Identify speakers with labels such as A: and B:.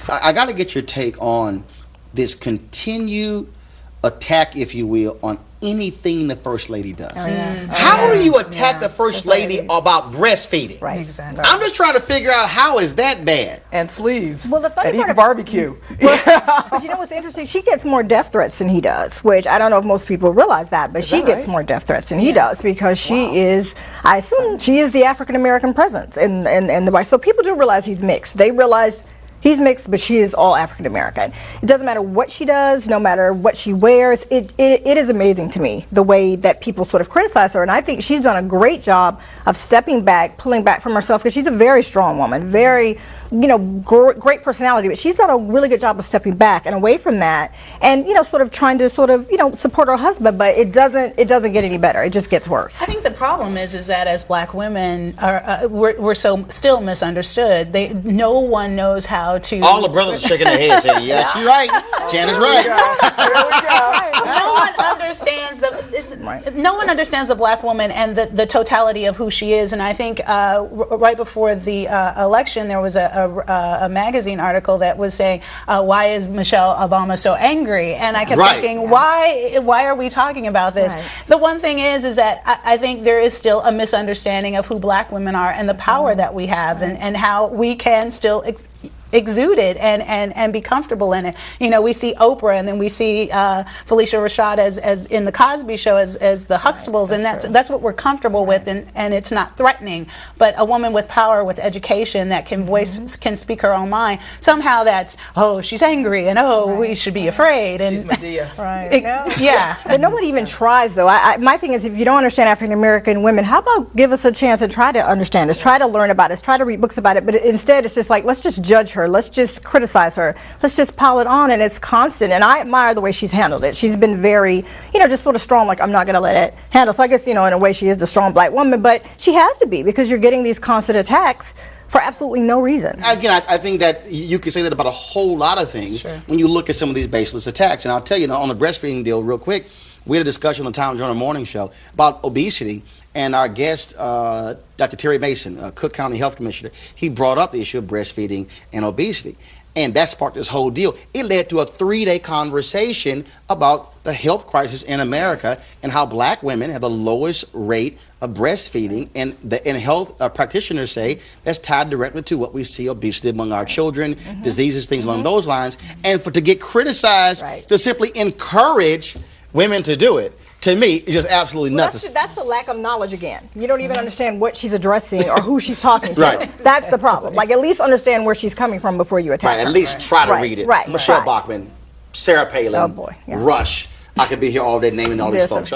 A: I got to get your take on this continued attack, if you will, on anything the First Lady does. How do you attack the First Lady about breastfeeding?
B: Right. Exactly.
A: I'm just trying to figure out how is that bad?
C: And sleeves.
B: Well, the funny
C: and
B: part
C: eat barbecue.
B: But you know what's interesting? She gets more death threats than he does, which I don't know if most people realize that, but she gets more death threats than he does because she is, I assume, she is the African American presence in the White. So people do realize he's mixed. They realize he's mixed, but she is all African American. It doesn't matter what she does, no matter what she wears. It is amazing to me the way that people sort of criticize her, and I think she's done a great job of stepping back, pulling back from herself, because she's a very strong woman, very, great personality, but she's done a really good job of stepping back and away from that, and sort of trying to support her husband. But it doesn't get any better. It just gets worse.
D: I think the problem is that as Black women, we're so still misunderstood. No one knows how to.
A: All the brothers shaking their heads saying, "Yeah, she's right. Janice right."
D: No one understands the Black woman and the totality of who she is. And I think right before the election, there was a magazine article that was saying, "Why is Michelle Obama so angry?" And I kept thinking, why are we talking about this? The one thing is that I think there is still a misunderstanding of who Black women are and the power that we have, and how we can still exude it and be comfortable in it. We see Oprah, and then we see Felicia Rashad as in the Cosby Show as the Huxtables, and that's what we're comfortable with, and it's not threatening. But a woman with power, with education, that can can speak her own mind, somehow that's, she's angry, and we should be afraid. And
C: she's Medea.
B: But nobody even tries, though. My thing is, if you don't understand African American women, how about give us a chance to try to understand us, try to learn about us, try to read books about it. But instead, it's just like, let's just judge her. Let's just criticize her. Let's just pile it on, and it's constant. And I admire the way she's handled it. She's been very, just sort of strong, like, I'm not going to let it handle. So I guess, in a way she is the strong Black woman, but she has to be, because you're getting these constant attacks for absolutely no reason.
A: Again, I think that you can say that about a whole lot of things when you look at some of these baseless attacks. And I'll tell you, on the breastfeeding deal, real quick, we had a discussion on the Time Journal Morning Show about obesity, and our guest, Dr. Terry Mason, Cook County Health Commissioner, he brought up the issue of breastfeeding and obesity. And that sparked this whole deal. It led to a 3-day conversation about the health crisis in America and how Black women have the lowest rate of breastfeeding. And health practitioners say that's tied directly to what we see, obesity among our children, diseases, things along those lines. And to get criticized, to simply encourage women to do it, to me, it's just absolutely nuts.
B: That's the lack of knowledge again. You don't even understand what she's addressing or who she's talking to. That's the problem. Like, at least understand where she's coming from before you attack her.
A: At least try to read it. Michelle Bachmann, Sarah Palin, Rush. I could be here all day naming all these folks.